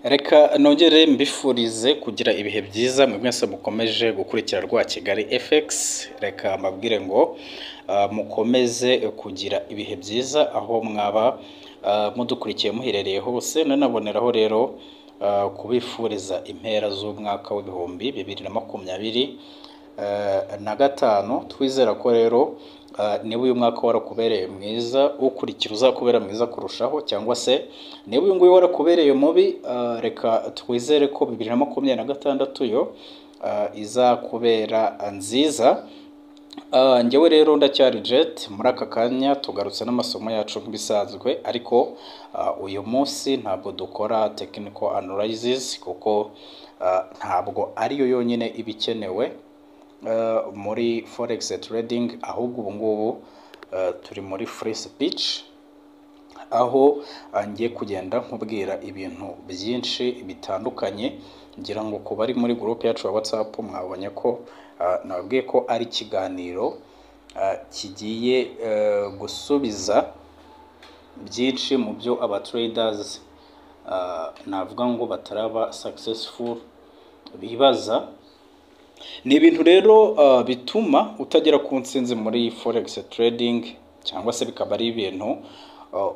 Reka nongere mbifurize kugira ibihe byiza mwe mwese mukomeje gukurikira Rwa Kigali FX. Reka mbabwire ngo mukomeze kugira ibihe byiza aho mwaba mudukurikiye muherereye hose. Nanaboneraho rero kubifuriza impera z'umwaka w'ibihumbi 2025. Twizera ko rero niba uyu mwaka warakubereye mwiza, ukurikira uzakubera mwiza kurushaho, cyangwa se niba uyu nguyu warakubereye mubi, reka twizere ko 2026 yo izakubera nziza. Njyewe rero ndacyari Jet. Muri aka kanya tugarutse n'amasomo yacu nk'ibisanzwe, ariko uyu munsi ntabwo dukora technical analysis kuko ntabwo ariyo yonyine ibikenewe muri forex trading, ahubwo ubu ngubu turi muri free speech, aho ngiye kugenda nkubwira ibintu byinshi bitandukanye. Ngira ngo kuba ari muri group yacu ya WhatsApp mwabonye ko nababwiye ko ari ikiganiro kigiye gusubiza byinshi mu byo aba traders navuga ngo bataraba successful bibaza. Ni ibintu rero bituma utagera ku ntsinzi muri forex trading, cyangwa se bikaba ari ibintu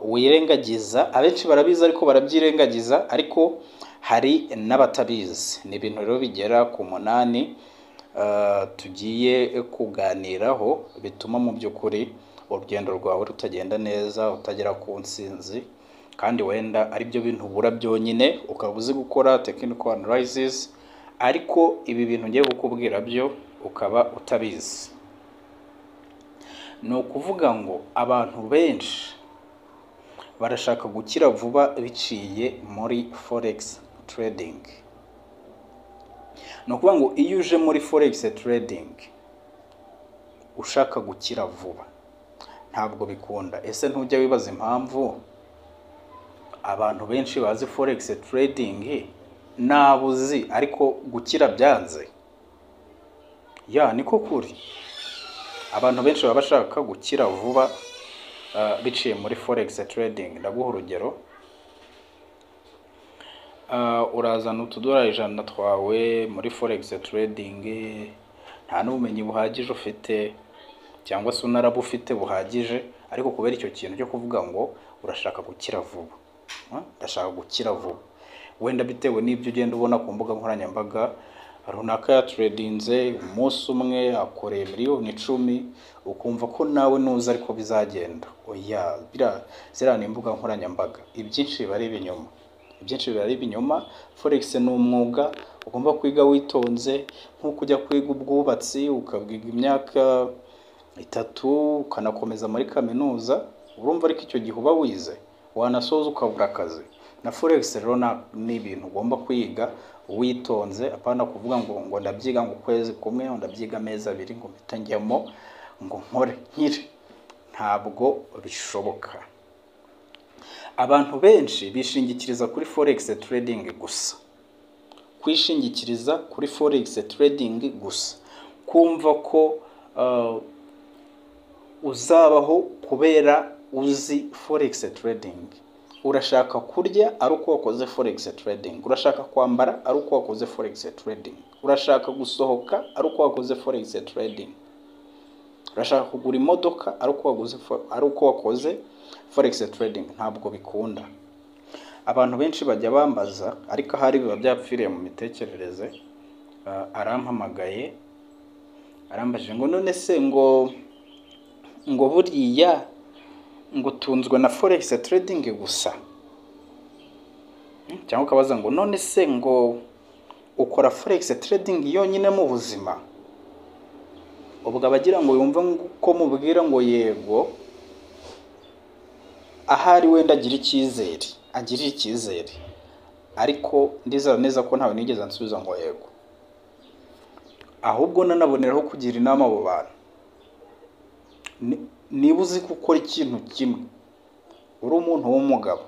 wirengagiza. Abenshi barabizi ariko barabyirengagiza, ariko hari n'abatabizi. Ni ibintu rero bigera ku 8 tugiye kuganiraho bituma mu by'ukuri urugendo rwawe rutagenda neza, utagera ku ntsinzi, kandi wenda ari byo bintu ubura byonyine ukaba uzi gukora technical analysis, ariko ibi bintu ngiye kukubwira byo ukaba utabizi. Ni ukuvuga ngo abantu benshi barashaka gukira vuba biciye muri forex trading. Ni ukuvuga ngo iyo uje muri forex trading ushaka gukira vuba ntabwo bikunda. Ese ntujya wibaza impamvu abantu benshi bazi forex trading nabuzi ariko gukira byanze? Niko kuri. Abantu benshi baba bashaka gukira vuba biciye muri forex trading. Ndaguha urugero. Urazana utudolari 100 twawe muri forex trading, nta n'ubumenyi buhagije ufite, cyangwa se unarabufite buhagije, ariko kubera icyo kintu cyo kuvuga ngo urashaka gukira vuba, ndashaka gukira vuba, wenda bitewe n'ibyo ugenda ubona ku mbuga nkoranyambaga, runaka ya tradinze umunsi umwe akoreye miliyoni 10, ukumva ko nawe nuza ariko bizagenda. Oya, ziriya ni imbuga nkoranyambaga. Ibyinshi biba ari ibinyoma. Ibyinshi biba ari ibinyoma. Forex ni umwuga ugomba kwiga witonze, nk'uko ujya kwiga ubwubatsi ukabwiga imyaka 3 ukanakomeza muri kaminuza. Urumva ariko icyo gihe uba wize, wanasoza ukabura akazi. Na forex rero ni ibintu ugomba kwiga witonze, apana kuvuga ngo ndabyiga ngo kwezi kumwe, ndabyiga amezi 2 ngo mpita njyamo ngo nkore nkire. Ntabwo bishoboka. Abantu benshi bishingikiriza kuri forex trading gusa. Kwishingikiriza kuri forex trading gusa, kumva ko uzabaho kubera uzi forex trading. Urashaka kurya ari uko wakoze forex trading, urashaka kwambara ari uko wakoze forex trading, urashaka gusohoka ari uko wakoze forex trading, urashaka kugura imodoka ari uko wakoze forex trading. Ntabwo bikunda. Abantu benshi bajya bambaza, ariko ahari biba byapfiriye mu mitekerereze. Arampamagaye arambajije ngo none se ngo buriya ngo tunzwe na forex trading gusa, cyangwa ukabaza ngo none se ngo ukora forex trading yonyine mu buzima. Ubwo abagira ngo yumva ko mubwira ngo yego, ahari wenda agirira icyizere, ariko ndizera neza ko ntawe nigeze ansubiza ngo yego. Ahubwo nanaboneraho kugira inama abo bantu. Niba uzi gukora ikintu kimwe, uri umuntu w'umugabo,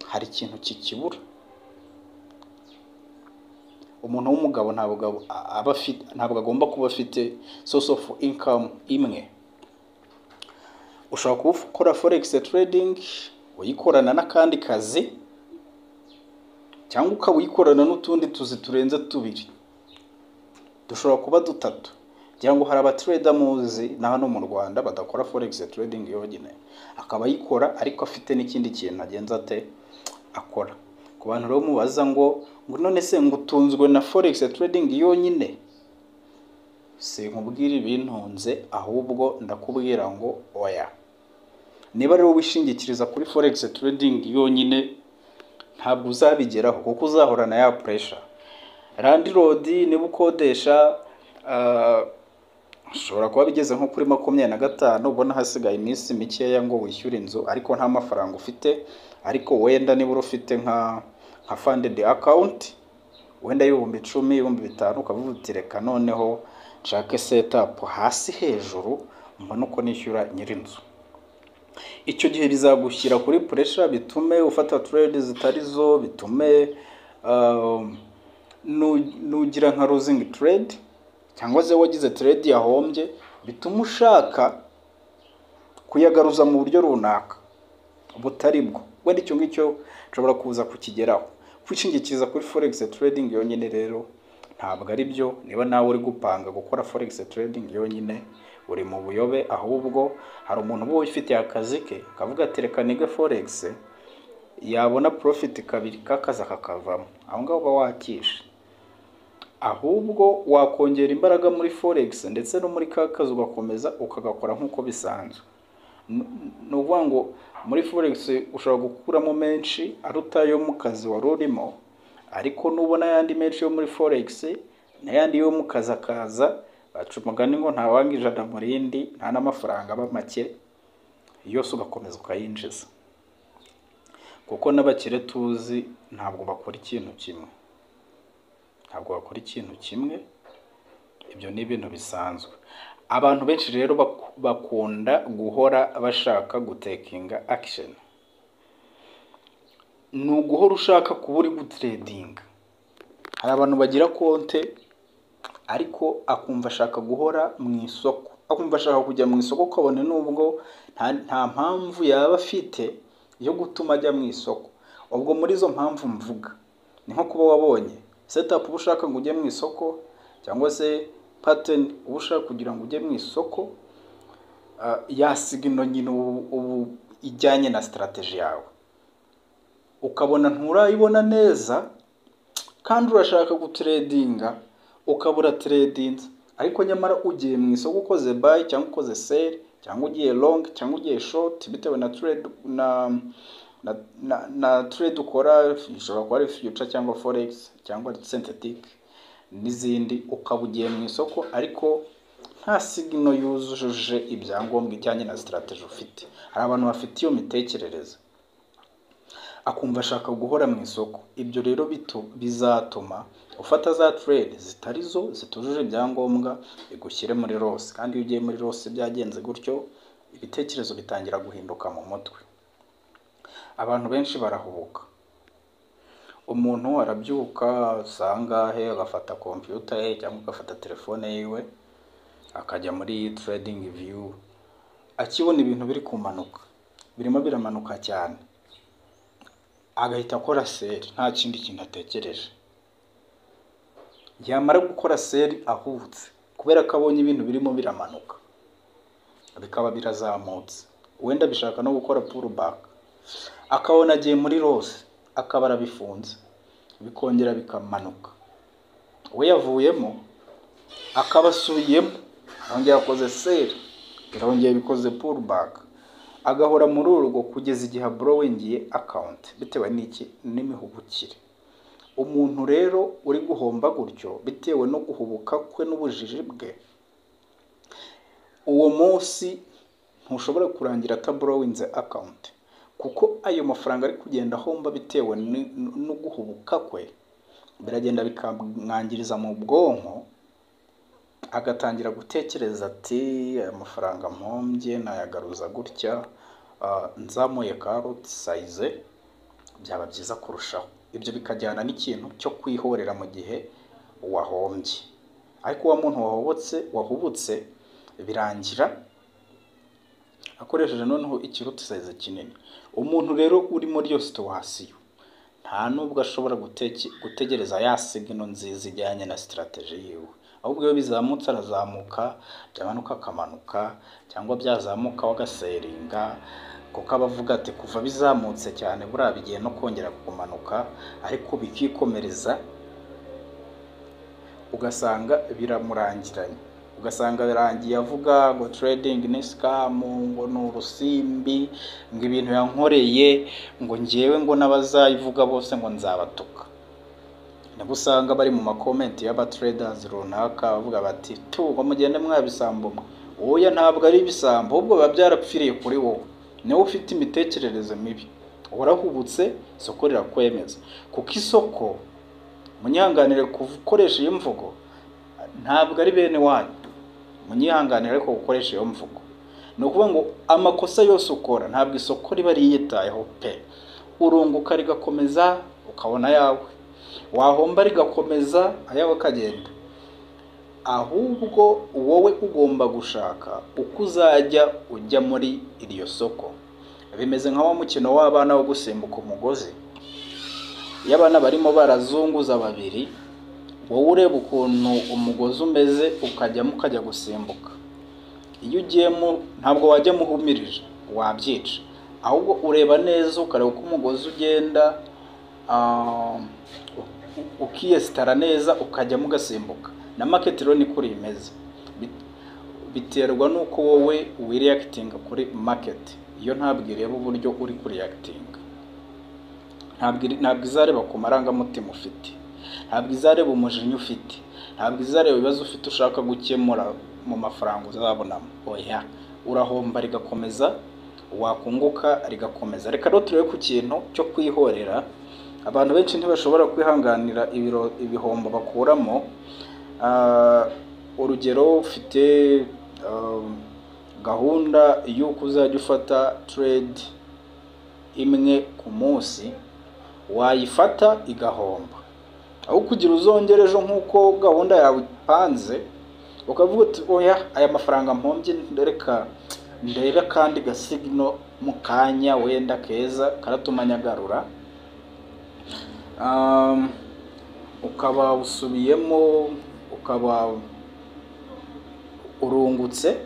hari ikintu kikibura. Umuntu w'umugabo ntabwo agomba kuba afite source of income imwe. Ushobora kuba ukora forex trading uyikorana n'akandi kazi, cyangwa ukawikorana n'utundi tuzi turenze tubiri, dushobora kuba dutatu. Kugira ngo hari abatrader muzi na hano mu Rwanda badakora forex trading yonyine, akaba yikora ariko afite n'ikindi kintu agenza ate akora. Ku bantu rero mubaza ngo none se ngutunzwe na forex trading yonyine, si nkubwira ibintunze, ahubwo ndakubwira ngo oya. Niba rero wishingikiriza kuri forex trading yonyine, ntabwo uzabigeraho kuko uzahorana ya pressure. Landlord niba ukodesha ushobora kuba bigeze nko kuri 25, ubona hasigaye iminsi mikeya ngo wishyure inzu, ariko nta mafaranga ufite. Ariko wenda niba ufite nka funded account wenda y'ibihumbi 10, ibihumbi 5, ukavuga uti reka noneho nshake setup hasi hejuru mbona uko nishyura nyirinzu. Icyo gihe bizagushyira kuri pressure, bitume ufata trade zitarizo, bitume nugira nka losing trade, cyangwa se wagize trade yahombye, bituma ushaka kuyagaruza mu buryo runaka butari bwo. Wenda icyo ngicyo nshobora kuza kukigeraho. Kwishingikiriza kuri forex trading yonyine rero ntabwo ari byo. Niba nawe uri gupanga gukora forex trading yonyine, uri mu buyobe. Ahubwo hari umuntu uba ufite akazi ke, akavuga ati reka nige forex, yabona profit kabiri kakazi kakavamo, aho ngaho uba wakishe. Ahubwo wakongera imbaraga muri forex ndetse no muri kakazi ugakomeza ukagakora nk'uko bisanzwe. Nuvuga ngo muri forex ushobora gukuramo menshi aruta yo mu kazi wari urimo, ariko nubona yandi menshi yo muri forex n'ayandi yo mu kazi akaza, baca umugani ngo ntawanga ijana mu rindi, nta n'amafaranga aba make, yose ugakomeza ukayinjiza. Kuko n'abakire tuzi ntabwo bakora ikintu kimwe, ntabwo bakora ikintu kimwe. Ibyo ni ibintu bisanzwe. Abantu benshi rero bakunda guhora bashaka gutekinga action. Ni uguhora ushaka kuba uri gutrading. Hari abantu bagira konte ariko akumva ashaka guhora mu isoko, akumva ashaka kujya mu isoko, kabone nubwo nta mpamvu yaba afite yo gutuma ajya mu isoko. Ubwo muri izo mpamvu mvuga ni nko kuba wabonye setup uba ushaka ngo ujye mu isoko, cyangwa se pattern uba ushaka kugira ngo ujye mu isoko, ya signal nyine ubu ijyanye na strategy yawe, ukabona nturayibona neza, kandi urashaka gutradinga ukabura trading. Ariko nyamara ugiye mu isoko ukoze buy cyangwa ukoze sell, cyangwa ugiye long cyangwa ugiye short, bitewe na trade na trade ukora. Ushobora kuba ari future cyangwa forex cyangwa synthetic n'izindi, ukabugiye mu isoko ariko nta signal yuzuje ibyangombwa ijyanye na strategy ufite. Hari abantu bafite iyo mitekerereze, akumva ashaka guhora mu isoko. Ibyo rero bizatuma ufata za trade zitarizo, zitujuje ibyangombwa, bigushyire muri loss. Kandi iyo ugiye muri loss byagenze gutyo, ibitekerezo bitangira guhinduka mu mutwe. Abantu benshi barahubuka. Umuntu arabyuka sangahe, agafata computer ye cyangwa agafata telefone yiwe, akajya muri trading view, akibona ibintu biri kumanuka, birimo biramanuka cyane, agahita akora sell, nta kindi kintu atekereje. Yamara gukora sell ahubutse, kubera ko abonye ibintu birimo biramanuka, bikaba birazamutse, wenda bishaka no gukora pullback, akabona agiye muri loss, akabara bifunze, bikongera bikamanuka, we yavuyemo akabasubiyemo, arongera akoze sell, birongeye bikoze pullback, agahora muri urwo kugeza igihe borrowing account, bitewe n'iki n'imihubukire. Umuntu rero uri guhomba gutyo bitewe no guhubuka kwe n'ubujiji bwe, uwo munsi ntushobora kurangira ataborrowing account, kuko ayo mafaranga ari kugenda ahomba bitewe no guhubuka kwe, biragenda bikamwangiriza mu bwonko, agatangira gutekereza ati aya mafaranga mpombye nayagaruza gutya, nzamuye karoti size byaba byiza kurushaho. Ibyo bikajyana n'ikintu cyo kwihorera mu gihe wahombye. Ariko wa muntu wahubutse birangira akoresheje noneho ikiruta size kinini. Umuntu rero uri muri iyo situation nta nubwo ashobora gutegereza ya signal nziza ijyanye na strategy yiwe, ahubwo iyo bizamutse arazamuka, byamanuka akamanuka, cyangwa byazamuka wagaseringa, kuko abavuga ati kuva bizamutse cyane buriya bigiye no kongera kumanuka, ariko bikikomereza ugasanga biramurangiranye, ugasanga birangiye avuga ngo trading ni scam, ngo ni urusimbi, ngo ibintu yankoreye, ngo ngewe ngo n'abazayivuga bose ngo nzabatuka. Nabo usanga bari mu makomenti y'aba traders runaka bavuga bati ngo mugende mwabisambo. Oya, ntabwo ari ibisambo, ahubwo biba byarapfiriye kuri wowe, niwe ufite imitekerereze mibi, warahubutse, isoko rirakwemeza. Kuko isoko, munyihanganire gukoresha iyo mvugo, ntabwo ari bene wanyu, munyihanganire ariko gukoresha iyo mvugo. Ni ukuvuga ngo amakosa yose ukora ntabwo isoko riba riyitayeho pe. Urunguka rigakomeza ukabona yawe, wahomba rigakomeza ayawe akagenda. Ahubwo wowe ugomba gushaka uko uzajya ujya muri iryo soko. Bimeze nka wa mukino w'abana wo gusimbuka umugozi, iyo abana barimo barazunguza babiri, wowe ureba ukuntu umugozi umeze ukajya gusimbuka. Iyo ugiyemo ntabwo wajya muhumirije, wabyica, ahubwo ureba neza ukareba uko umugozi ugenda, ukiyesitara neza ukajya mugasimbuka. Na market rero ni kuri imeze, biterwa nuko wowe wireactinga kuri market. Iyo ntabwo ireba uburyo uri kureactinga, ntabwo izareba ku marangamutima ufite, ntabwo izareba umujinya ufite, ntabwo izareba ibibazo ufite ushaka gukemura mu mafaranga uzabonamo. Oya, urahomba rigakomeza, wakunguka rigakomeza. Reka rero turebe ku kintu cyo kwihorera. Abantu benshi ntibashobora kwihanganira ibihombo bakuramo. Urugero, ufite gahunda y'uko uzajya ufata trade imwe ku munsi, wayifata igahomba, aho kugira uzongere ejo nk'uko gahunda yawe ipanze, ukavuga uti oya, aya mafaranga mpombye reka ndebe kandi gasigno mu kanya wenda keza karatuma nyagarura, ukaba usubiyemo, ukaba urungutse,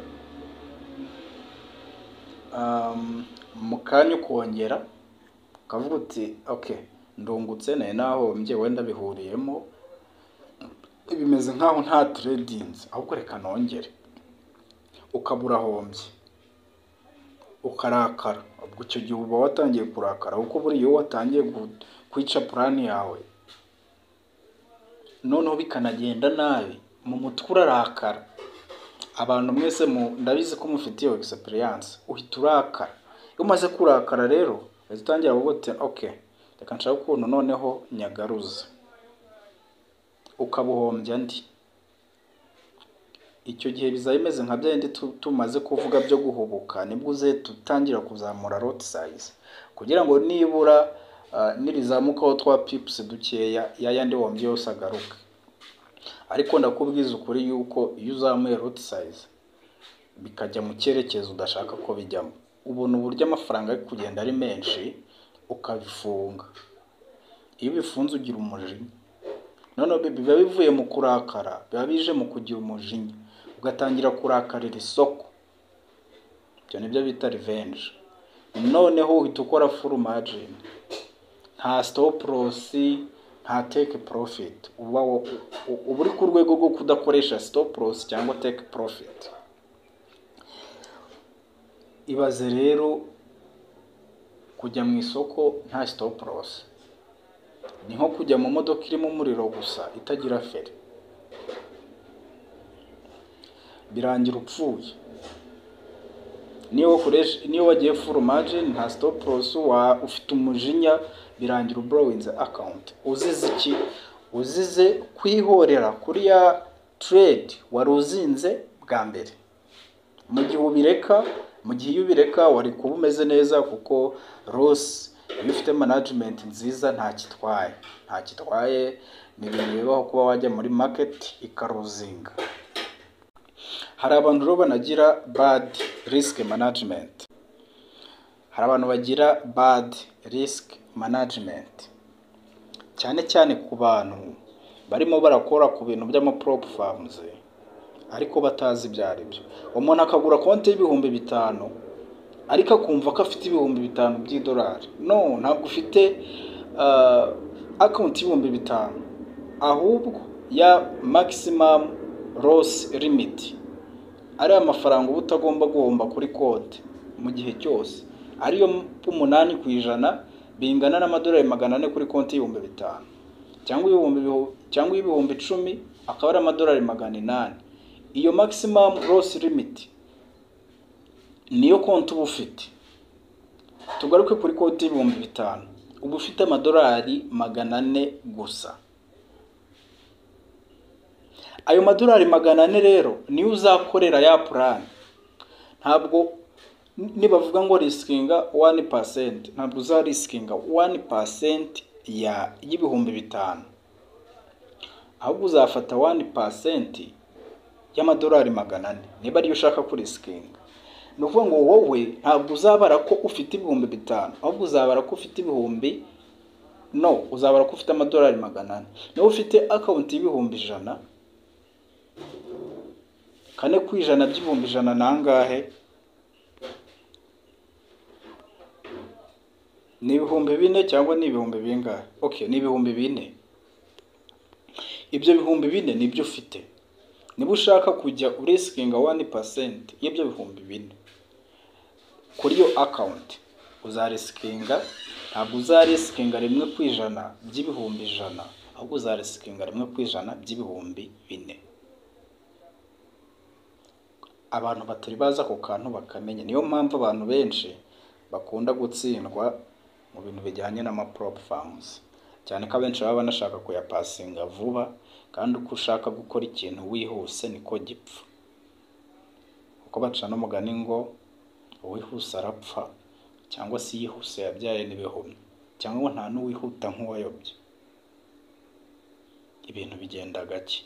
mu kanya ukongera ukavuga uti okay, ndungutse naye nahombye wenda bihuriyemo, bimeze nkaho nta tradings, ahubwo reka nongere, ukabura hombye, ukarakara. Ubwo icyo gihe uba watangiye kurakara, kuko buri iyo watangiye kwica plan yawe, noneho bikanagenda nabi, mu mutwe urarakara. Abantu mwese ndabizi ko mufite iyo experience, uhita urakara. Iyo umaze kurakara rero utangira kuvuga uti okay, reka nshaka ukuntu noneho nyagaruza, ukabuhombya ndi. Icyo gihe bizaba bimeze nka byindi tumaze kuvuga byo guhubuka, nibwo uze tutangira kuzamura lot size, kugira ngo nibura nirizamukaho 3 pips dukeya yayandi wombye yose agaruka. Ariko ndakubwiza ukuri yuko iyo uzamuye lot size bikajya mu cyerekezo udashaka ko bijyamo, ubona uburyo amafaranga ari kugenda ari menshi, ukabifunga. Iyo bifunze ugira umujinya, noneho biba bivuye mu kurakara, biba bije mu kugira umujinya, ugatangira kurakarira isoko. Ibyo nibyo bita revenge. Noneho uhita ukora full margin, nta stop loss, nta take profit. Uba uri ku rwego rwo kudakoresha stop loss cyangwa take profit. Ibaze rero kujya mu isoko nta stop loss, ni nko kujya mu modoka irimo umuriro gusa itagira feri, birangira upfuye. Niyo wagiye full margin nta stop loss, ufite umujinya, birangira ublowinze account. Uzize iki? Uzize kwihorera kuri ya trade wari uzinze bwa mbere. Mu gihe iyo ubireka wari kuba umeze neza, kuko loss iyo ufite management nziza nta kitwaye. Ni ibintu bibaho kuba wajya muri market ikaruzinga. Hari abantu rero banagira bad risk management. cyane cyane ku bantu barimo barakora ku bintu by'ama-prop farms ariko batazi ibyo ari byo. Umuntu akagura konti y'ibihumbi 5 ariko akumva ko afite ibihumbi 5 by'idolari. No, ntabwo ufite account y'ibihumbi 5, ahubwo ya maximum loss limit ari amafaranga uba utagomba guhomba kuri konti mu gihe cyose, ariyo 8% bingana n'amadolari 400 kuri konti y'ibihumbi 5, cyangwa ibihumbi 10 akaba ari amadolari 800. Iyo maximum loss limit niyo konti uba ufite. Tugaruke kuri konti y'ibihumbi 5, uba ufite amadolari 400 gusa. Ayo madolari 400 rero niyo uzakorera ya plan. Ntabwo nibavuga ngo riskinga 1%, ntabwo uzariskinga 1% y'ibihumbi 5, ahubwo uzafata 1% y'amadolari 400 niba ariyo ushaka kuriskinga. Ni ukuvuga ngo wowe ntabwo uzabara ko ufite ibihumbi 5, ahubwo uzabara ko ufite uzabara ko ufite amadolari 400. Niba ufite account y'ibihumbi 100, 4 ku ijana by'ibihumbi 100 nangahe? Ni ibihumbi 4 cyangwa ni ibihumbi bingahe? Okay, ni ibihumbi 4. Ibyo bihumbi 4 nibyo ufite. Niba ushaka kujya uriskinga 1% y'ibyo bihumbi 4 kuri iyo account, uzariskinga, ntabwo uzariskinga 1% by'ibihumbi 100, ahubwo uzariskinga 1% by'ibihumbi 4. Abantu batari baza ku kantu bakamenya. Niyo mpamvu abantu benshi bakunda gutsindwa mu bintu bijyanye n'ama-prop farms, cyane ko abenshi baba banashaka kuyapasinga vuba, kandi uko ushaka gukora ikintu wihuse niko gipfa. Uko baca n'umugani ngo uwihuse arapfa, cyangwa se yihuse yabyaye n'ibihumye, cyangwa nta n'uwihuta nk'uwayobye. Ibintu bigenda gake.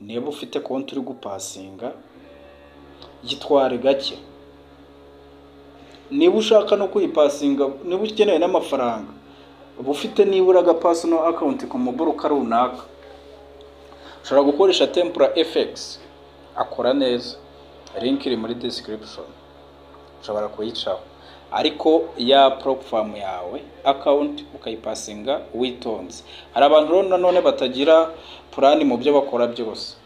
Niba ufite konti uri gupasinga, gitware gake. Niba ushaka no kuyipasinga, niba ukeneye n'amafaranga, uba ufite nibura aga personal account ku muburuka runaka, ushobora gukoresha Tempura FX, akora neza. Link iri muri description, ushobora kuyicaho. Ariko ya prop farm yawe account ukayipasinga witonze. Hari abantu rero nanone batagira plan mu byo bakora byose.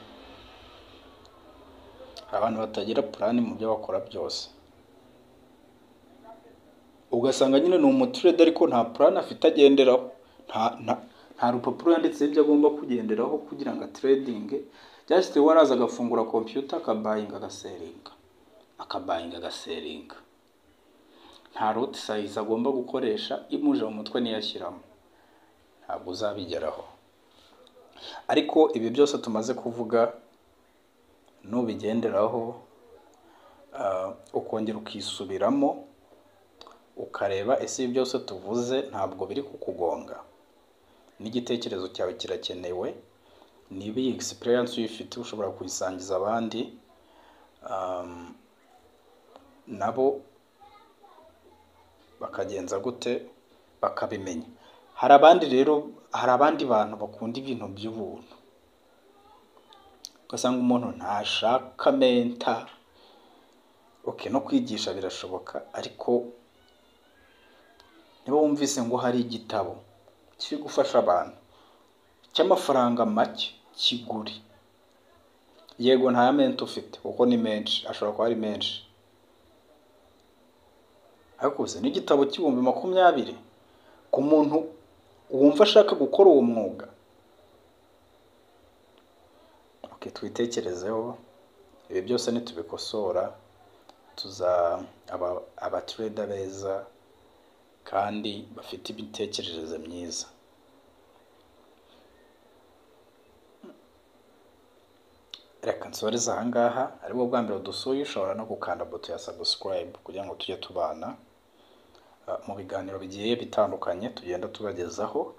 Ugasanga nyine ni umutrade ariko nta plan afite agenderaho, nta rupapuro yanditse ibyo agomba kugenderaho kugira ngo trading. Just waraza agafungura computer akabayinga agaselinga, nta lot size agomba gukoresha, imuje mu mutwe niyashyiramo, ntabwo uzabigeraho. Ariko ibi byose tumaze kuvuga nubigenderaho, ukongera ukisubiramo ukareba ese ibi byose tuvuze ntabwo biri kukugonga, n'igitekerezo cyawe kirakenewe. Niba iyi experience uyifite ushobora kuyisangiza abandi, nabo bakagenza gute bakabimenya. Hari abandi bantu bakunda ibintu by'ubuntu, ugasanga umuntu ntashaka menta. Okay, no kwigisha birashoboka, ariko niba wumvise ngo hari igitabo kiri gufasha abantu cy'amafaranga make, kiguri. Yego nta menta ufite kuko ni menshi, ashobora kuba ari menshi, ariko se n'igitabo cy'ibihumbi 20 ku muntu wumva ashaka gukora uwo mwuga. Okay, twitekerezeho. Ibi byose nitubikosora aba trader beza kandi bafite ibitekerezo myiza. Reka nsoreze aha ngaha. Aribwo bwa mbere udusuye, ushobora no gukanda buto ya subscribe kugira ngo tujye tubana mu biganiro bigiye bitandukanye tugenda tubagezaho.